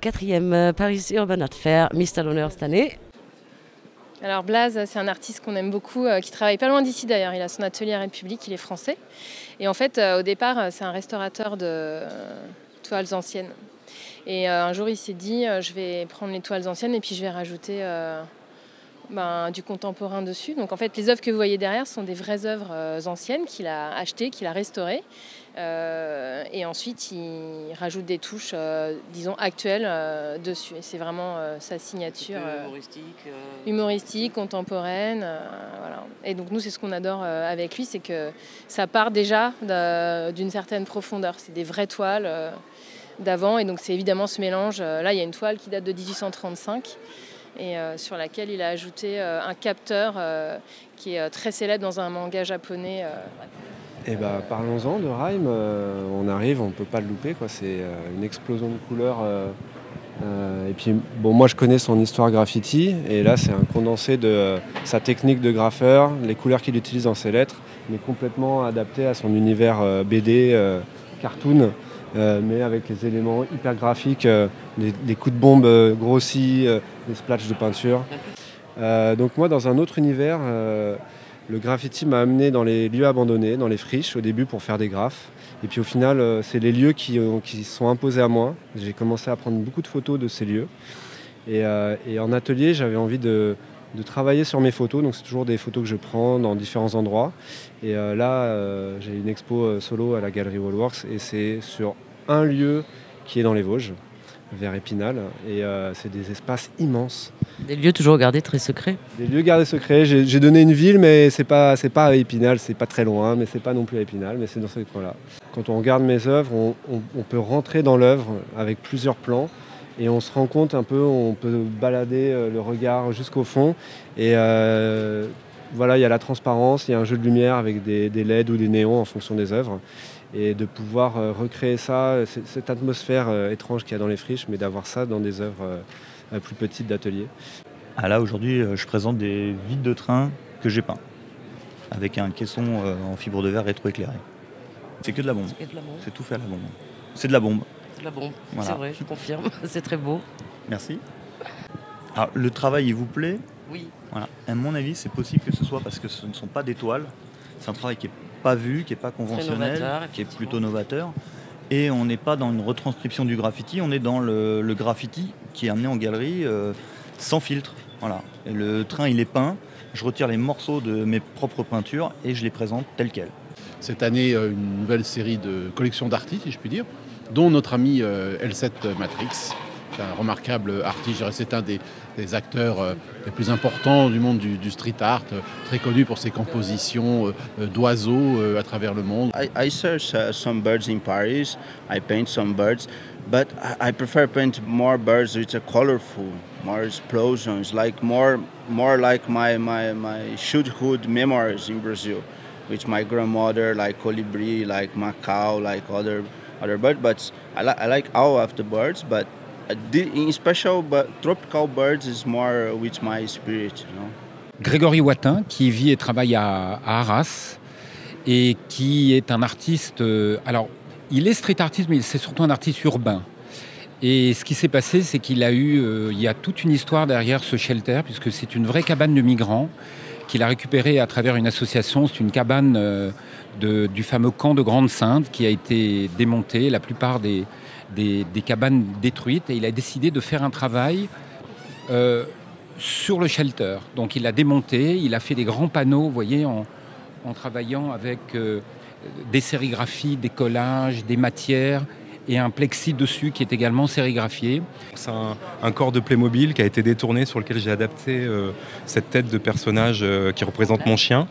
Quatrième Paris Urban Art Fair, Miss Talonneur cette année. Alors Blaze, c'est un artiste qu'on aime beaucoup, qui travaille pas loin d'ici d'ailleurs. Il a son atelier à République, il est français. Et en fait, au départ, c'est un restaurateur de toiles anciennes. Et un jour, il s'est dit, je vais prendre les toiles anciennes et puis je vais rajouter du contemporain dessus. Donc en fait, les œuvres que vous voyez derrière sont des vraies œuvres anciennes qu'il a achetées, qu'il a restaurées. Et ensuite, il rajoute des touches, disons, actuelles dessus. Et c'est vraiment sa signature humoristique, contemporaine. Voilà. Et donc nous, c'est ce qu'on adore avec lui, c'est que ça part déjà d'une certaine profondeur. C'est des vraies toiles d'avant. Et donc c'est évidemment ce mélange. Là, il y a une toile qui date de 1835. Et sur laquelle il a ajouté un capteur qui est très célèbre dans un manga japonais. Et parlons-en de Rime, on arrive, on ne peut pas le louper, quoi. C'est une explosion de couleurs. Et puis moi je connais son histoire graffiti, et là c'est un condensé de sa technique de graffeur, les couleurs qu'il utilise dans ses lettres, mais complètement adapté à son univers BD, cartoon. Mais avec les éléments hyper graphiques, des coups de bombe grossis, des splatchs de peinture. Donc moi, dans un autre univers, le graffiti m'a amené dans les lieux abandonnés, dans les friches au début pour faire des graphes. Et puis au final, c'est les lieux qui sont imposés à moi. J'ai commencé à prendre beaucoup de photos de ces lieux. Et en atelier, j'avais envie de travailler sur mes photos, donc c'est toujours des photos que je prends dans différents endroits. Et là, j'ai une expo solo à la galerie Wallworks, et c'est sur un lieu qui est dans les Vosges, vers Épinal, et c'est des espaces immenses. Des lieux toujours gardés très secrets. Des lieux gardés secrets, j'ai donné une ville, mais c'est pas à Épinal, c'est pas très loin, mais c'est pas non plus à Épinal, mais c'est dans ce coin-là. Quand on regarde mes œuvres, on peut rentrer dans l'œuvre avec plusieurs plans, et on se rend compte un peu, on peut balader le regard jusqu'au fond. Et voilà, il y a la transparence, il y a un jeu de lumière avec des LED ou des néons en fonction des œuvres. Et de pouvoir recréer ça, cette atmosphère étrange qu'il y a dans les friches, mais d'avoir ça dans des œuvres plus petites d'atelier. Ah là, aujourd'hui, je présente des vides de train que j'ai peints, avec un caisson en fibre de verre rétroéclairé. C'est que de la bombe. C'est tout fait à la bombe. C'est de la bombe. La bombe, voilà. C'est vrai, je confirme, c'est très beau. Merci. Alors, le travail, il vous plaît? Oui. Voilà. À mon avis, c'est possible que ce soit parce que ce ne sont pas des toiles. C'est un travail qui n'est pas vu, qui n'est pas conventionnel, qui est plutôt novateur. Et on n'est pas dans une retranscription du graffiti, on est dans le graffiti qui est amené en galerie sans filtre. Voilà. Et le train, il est peint. Je retire les morceaux de mes propres peintures et je les présente tels quels. Cette année, une nouvelle série de collections d'artistes, si je puis dire, dont notre ami L7 Matrix, un remarquable artiste. C'est un des acteurs les plus importants du monde du street art, très connu pour ses compositions d'oiseaux à travers le monde. I search some birds in Paris. I paint some birds, but I prefer paint more birds which are colorful, more explosions, like more like my childhood memories in Brazil, with my grandmother, like colibri, like macaw, like other birds. But I like all of the birds, but in special, but tropical birds is more with my spirit, you know. Grégory Wattin, qui vit et travaille à Arras, et qui est un artiste. Alors, il est street artiste, mais c'est surtout un artiste urbain. Et ce qui s'est passé, c'est qu'il il y a toute une histoire derrière ce shelter, puisque c'est une vraie cabane de migrants qu'il a récupérée à travers une association. C'est une cabane du fameux camp de Grande-Synthe qui a été démontée. La plupart des cabanes détruites, et il a décidé de faire un travail sur le shelter. Donc il a démonté, il a fait des grands panneaux, vous voyez, en travaillant avec des sérigraphies, des collages, des matières et un plexi dessus qui est également sérigraphié. C'est un corps de Playmobil qui a été détourné, sur lequel j'ai adapté cette tête de personnage qui représente mon chien.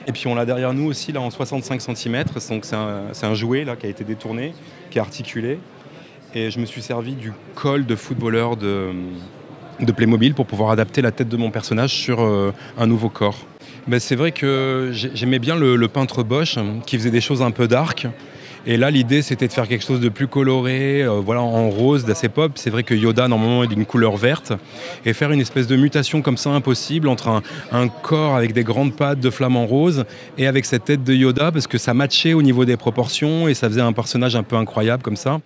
Et puis on l'a derrière nous aussi là en 65 cm, donc c'est un jouet là qui a été détourné, qui est articulé. Et je me suis servi du col de footballeur de Playmobil pour pouvoir adapter la tête de mon personnage sur un nouveau corps. Ben, c'est vrai que j'aimais bien le peintre Bosch qui faisait des choses un peu dark. Et là, l'idée, c'était de faire quelque chose de plus coloré, en rose, d'assez pop. C'est vrai que Yoda, normalement, est d'une couleur verte. Et faire une espèce de mutation comme ça, impossible, entre un corps avec des grandes pattes de flamant rose et avec cette tête de Yoda, parce que ça matchait au niveau des proportions et ça faisait un personnage un peu incroyable comme ça.